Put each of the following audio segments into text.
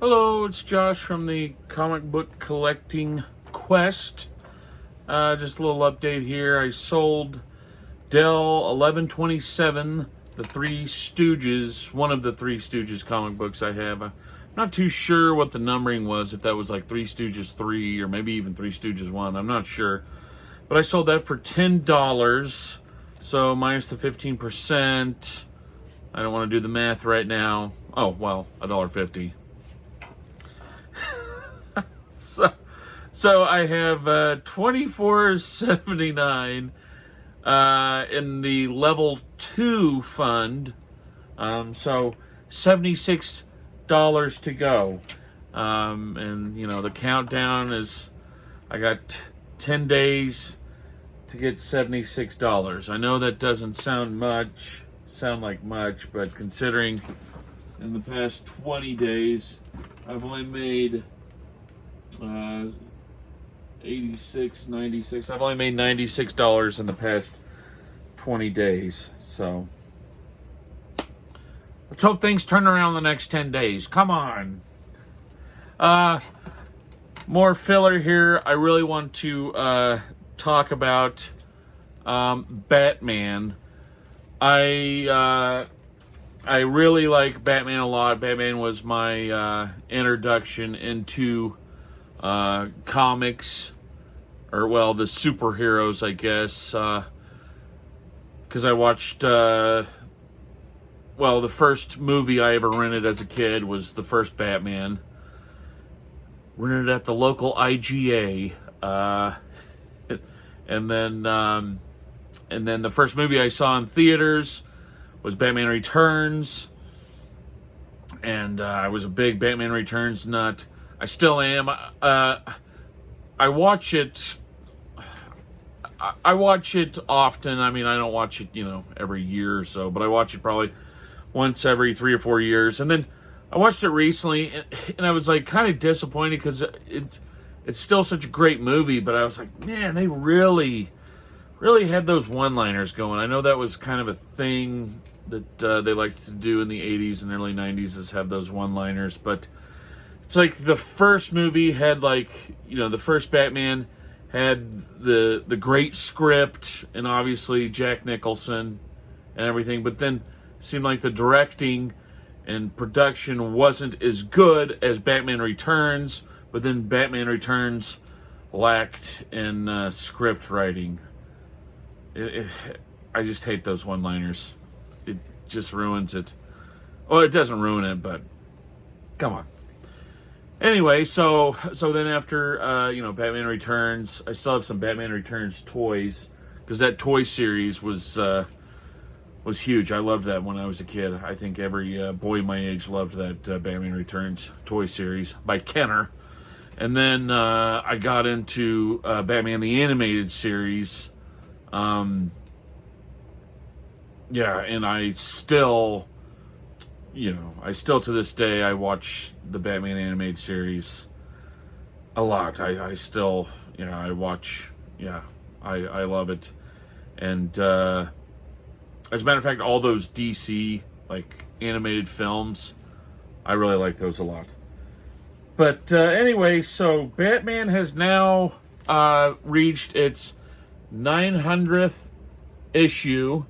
Hello, it's Josh from the Comic Book Collecting Quest. Just a little update here. I sold Dell 1127, the Three Stooges, one of the Three Stooges comic books I have. I'm not too sure what the numbering was, if that was like Three Stooges 3 or maybe even Three Stooges 1. I'm not sure. But I sold that for $10, so minus the 15%. I don't want to do the math right now. Oh, well, $1.50. So I have $24.79 in the level 2 fund. So $76 to go. And you know, the countdown is, I got 10 days to get $76. I know that doesn't sound like much, but considering in the past 20 days I've only made 86, 96. I've only made $96 in the past 20 days. So let's hope things turn around the next 10 days. Come on. More filler here. I really want to talk about Batman. I really like Batman a lot. Batman was my introduction into comics, or well, the superheroes, I guess, because I watched, the first movie I ever rented as a kid was the first Batman, rented at the local IGA, and then the first movie I saw in theaters was Batman Returns, and I was a big Batman Returns nut. I still am. I watch it. I watch it often. I mean, I don't watch it, every year or so, but I watch it probably once every 3 or 4 years. And then I watched it recently, and I was like kind of disappointed because it's still such a great movie. But I was like, man, they really had those one-liners going. I know that was kind of a thing that they liked to do in the 80s and early 90s, is have those one-liners. But it's like the first movie had the first Batman had the great script and obviously Jack Nicholson and everything, but then it seemed like the directing and production wasn't as good as Batman Returns, but then Batman Returns lacked in script writing. I just hate those one-liners. It just ruins it. Well, it doesn't ruin it, but come on. Anyway, so then after Batman Returns, I still have some Batman Returns toys because that toy series was huge. I loved that when I was a kid. I think every boy my age loved that Batman Returns toy series by Kenner. And then I got into Batman the Animated Series. And I still to this day, I watch the Batman animated series a lot. I still, I watch, I love it. And as a matter of fact, all those DC, animated films, I really like those a lot. But anyway, so Batman has now reached its 900th issue.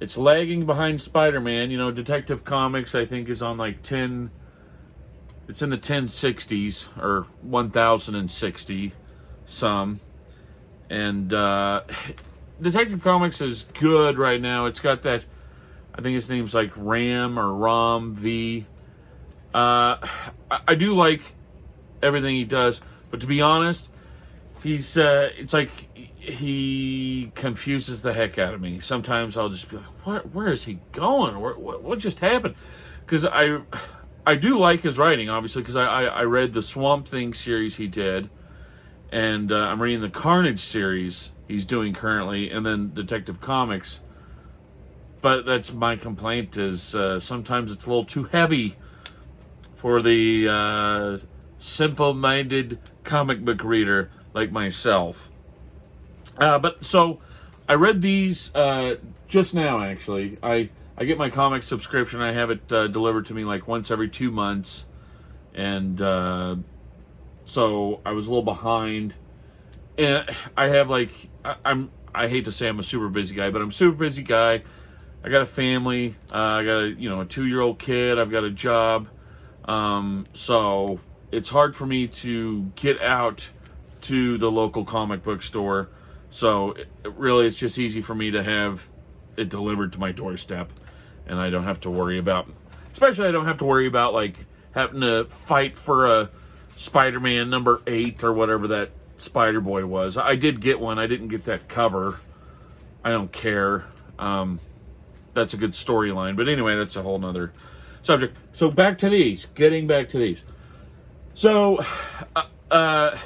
It's lagging behind Spider-Man. Detective Comics, I think, is on it's in the 1060s, or 1060 some. And Detective Comics is good right now. It's got that, I think his name's Ram or Rom V. I do like everything he does, but to be honest, he's he confuses the heck out of me. Sometimes I'll just be like, where is he going? What just happened? Because I do like his writing, obviously, because I read the Swamp Thing series he did, and I'm reading the Carnage series he's doing currently, and then Detective Comics. But that's my complaint, is sometimes it's a little too heavy for the simple-minded comic book reader like myself. But so I read these just now, actually. I get my comic subscription. I have it delivered to me once every 2 months. and so I was a little behind. And I have I hate to say I'm a super busy guy, but I'm a super busy guy. I got a family. I got a 2-year-old kid. I've got a job. So it's hard for me to get out to the local comic book store. So it's just easy for me to have it delivered to my doorstep, and I don't have to worry about. Especially, I don't have to worry about like having to fight for a Spider-Man number 8 or whatever that Spider-Boy was. I did get one. I didn't get that cover. I don't care. That's a good storyline. But anyway, that's a whole nother subject. So back to these. Getting back to these. So, I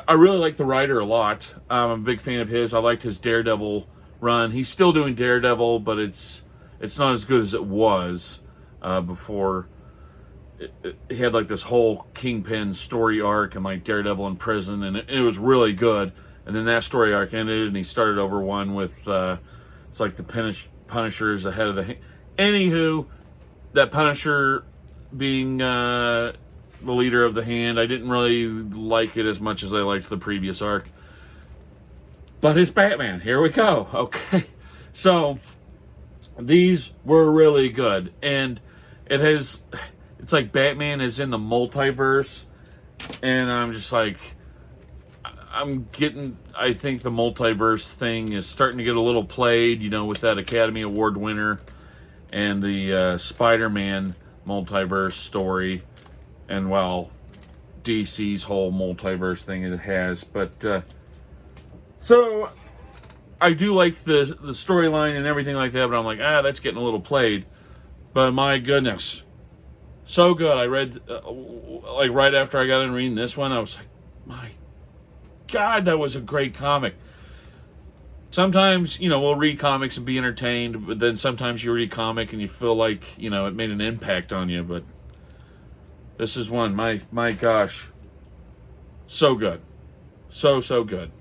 really like the writer a lot. I'm a big fan of his. I liked his Daredevil run. He's still doing Daredevil, but it's not as good as it was before. He had like this whole Kingpin story arc and like Daredevil in prison, and it was really good. And then that story arc ended, and he started over one with it's like the Punisher's ahead of the. Anywho, that Punisher being the leader of the Hand, I didn't really like it as much as I liked the previous arc. But it's Batman. Here we go. Okay, so these were really good, and it's like Batman is in the multiverse, and I'm just like, I think the multiverse thing is starting to get a little played, with that Academy Award winner and the Spider-Man multiverse story, and DC's whole multiverse thing it has. But so I do like the storyline and everything like that, but I'm like, that's getting a little played. But my goodness, so good. I read right after I got in reading this one, I was like, my God, that was a great comic. Sometimes, we'll read comics and be entertained, but then sometimes you read a comic and you feel like, it made an impact on you. But this is one, my gosh, so good. So good.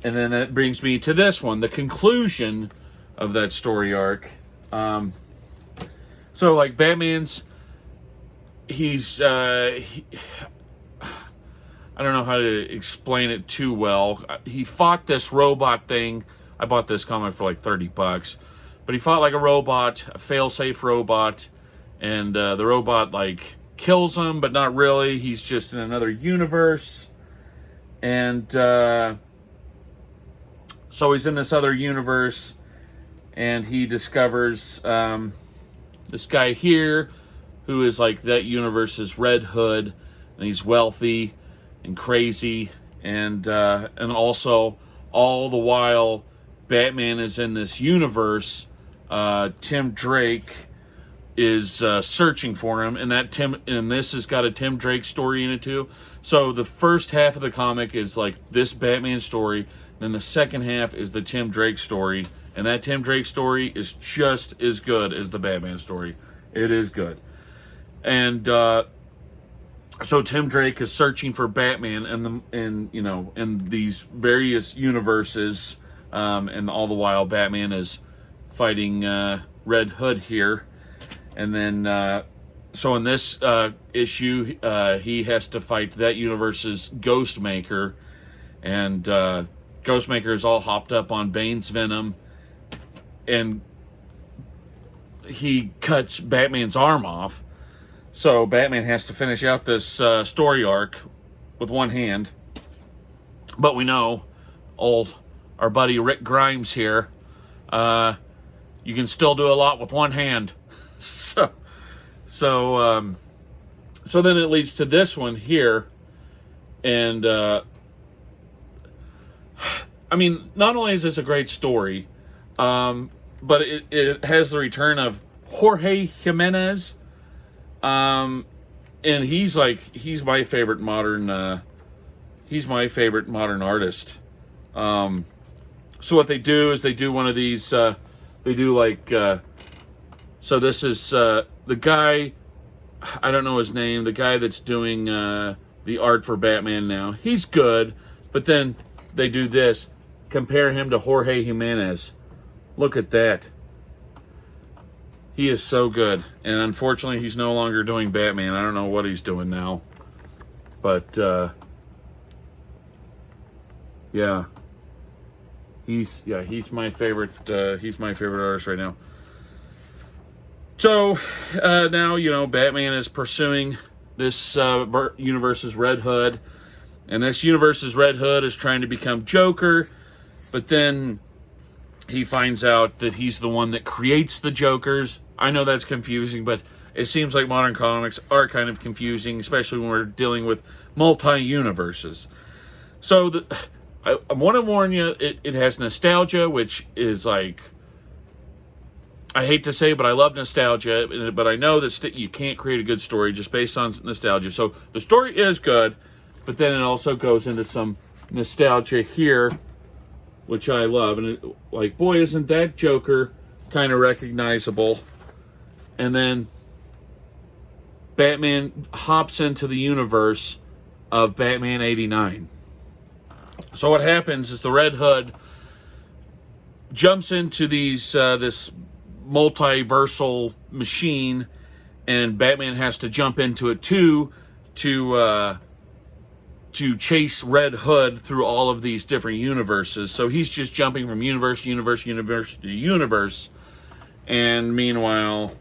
And then that brings me to this one, the conclusion of that story arc. So, like, Batman's, I don't know how to explain it too well. He fought this robot thing. I bought this comic for like $30. But he fought like a robot, a fail-safe robot. And the robot like kills him, but not really. He's just in another universe. And so he's in this other universe. And he discovers this guy here who is like that universe's Red Hood. And he's wealthy and crazy, and also all the while Batman is in this universe. Tim Drake is searching for him, and this has got a Tim Drake story in it too. So the first half of the comic is like this Batman story, then the second half is the Tim Drake story, and that Tim Drake story is just as good as the Batman story. It is good, and so Tim Drake is searching for Batman in these various universes, and all the while Batman is fighting Red Hood here. And then, so in this issue, he has to fight that universe's Ghostmaker, and Ghostmaker is all hopped up on Bane's venom, and he cuts Batman's arm off. So Batman has to finish out this story arc with one hand. But we know, our buddy Rick Grimes here, you can still do a lot with one hand. So then it leads to this one here. And, I mean, not only is this a great story, but it has the return of Jorge Jimenez. And he's my favorite modern artist. So what they do is they do one of these, so this is, the guy, I don't know his name, the guy that's doing, the art for Batman now. He's good, but then they do this, compare him to Jorge Jimenez. Look at that. He is so good. And unfortunately, he's no longer doing Batman. I don't know what he's doing now. But, yeah. He's my favorite, he's my favorite artist right now. So, now, you know, Batman is pursuing this universe's Red Hood. And this universe's Red Hood is trying to become Joker. But then he finds out that he's the one that creates the Jokers. I know that's confusing, but it seems like modern comics are kind of confusing, especially when we're dealing with multi-universes. So, I want to warn you, it has nostalgia, which is like, I hate to say, but I love nostalgia, but I know that you can't create a good story just based on nostalgia. So the story is good, but then it also goes into some nostalgia here, which I love. And like, boy, isn't that Joker kind of recognizable? And then Batman hops into the universe of Batman 89. So what happens is the Red Hood jumps into this multiversal machine, and Batman has to jump into it too to chase Red Hood through all of these different universes. So he's just jumping from universe to universe to universe, and meanwhile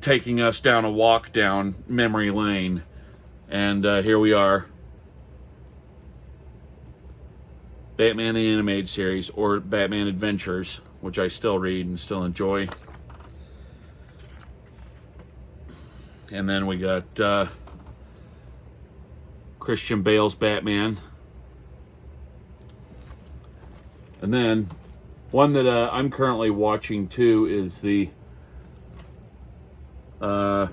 taking us down a walk down memory lane. And here we are. Batman the Animated Series, or Batman Adventures, which I still read and still enjoy. And then we got Christian Bale's Batman. And then one that I'm currently watching too is the now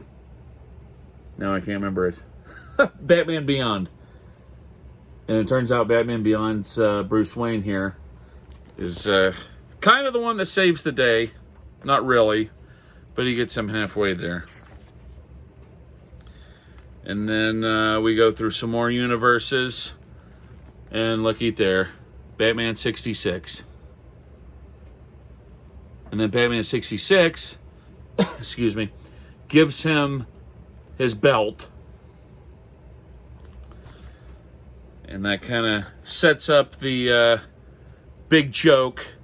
I can't remember it. Batman Beyond. And it turns out Batman Beyond's Bruce Wayne here is kind of the one that saves the day. Not really, but he gets him halfway there. And then we go through some more universes. And looky there, Batman 66. And then Batman 66, excuse me, gives him his belt. And that kind of sets up the big joke.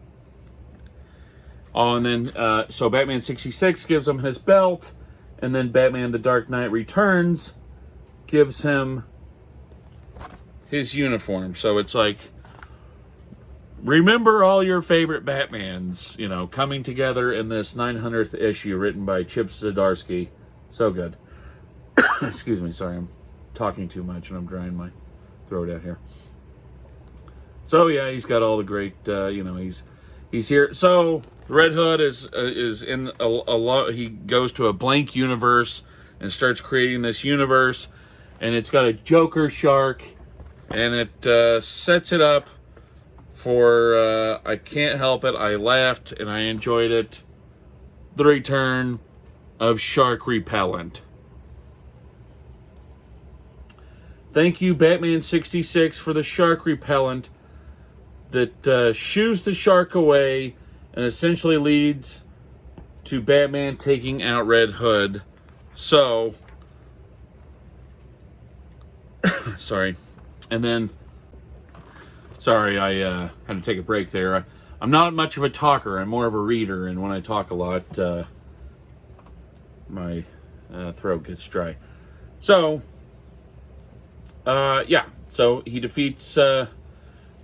Oh, and then, so Batman 66 gives him his belt. And then Batman The Dark Knight Returns gives him his uniform. So it's like, remember all your favorite Batmans, you know, coming together in this 900th issue written by Chip Zdarsky. So good. Excuse me, sorry, I'm talking too much and I'm drying my throat out here. So yeah, he's got all the great, you know, he's here. So Red Hood is in a lot. He goes to a blank universe and starts creating this universe, and it's got a Joker shark, and it sets it up for I can't help it. I laughed and I enjoyed it. The return of shark repellent. Thank you, Batman 66, for the shark repellent that shoos the shark away and essentially leads to Batman taking out Red Hood. So, sorry. And then, sorry, I had to take a break there. I'm not much of a talker. I'm more of a reader, and when I talk a lot, my throat gets dry. So, yeah, so he defeats the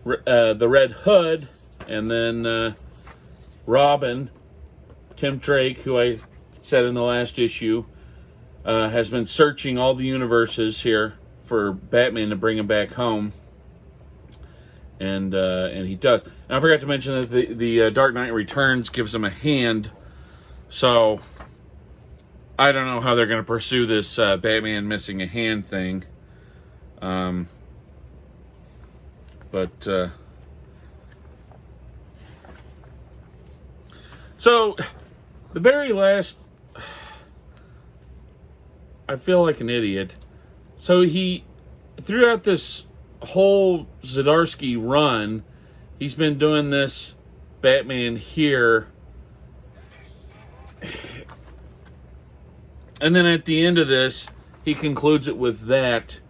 Red Hood, and then Robin, Tim Drake, who I said in the last issue, has been searching all the universes here for Batman to bring him back home, and he does. And I forgot to mention that the Dark Knight Returns gives him a hand, so I don't know how they're going to pursue this Batman missing a hand thing. So the very last, I feel like an idiot. So he, throughout this whole Zdarsky run, he's been doing this Batman here. And then at the end of this, he concludes it with that,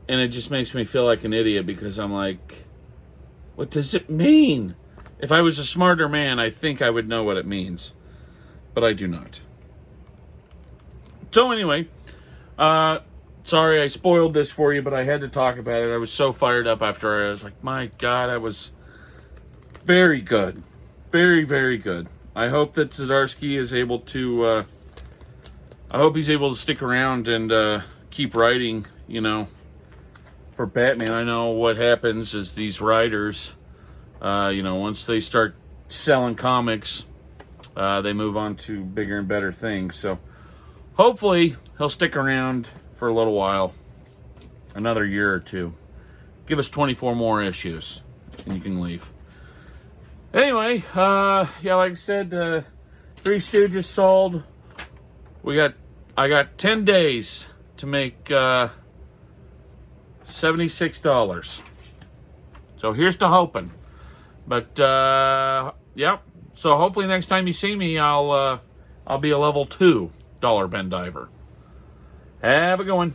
and it just makes me feel like an idiot because I'm like, what does it mean? If I was a smarter man, I think I would know what it means. But I do not. So anyway, sorry I spoiled this for you, but I had to talk about it. I was so fired up after I was like, my God, that was very good. Very, very good. I hope that Zdarsky is able to, I hope he's able to stick around and keep writing, you know, for Batman. I know what happens is these writers, you know, once they start selling comics, they move on to bigger and better things. So hopefully he'll stick around for a little while, another year or two. Give us 24 more issues, and you can leave. Anyway, yeah, like I said, Three Stooges sold. I got 10 days to make $76. So here's to hoping. But yep. So hopefully next time you see me, I'll be a level 2 dollar Ben Diver. Have a good one.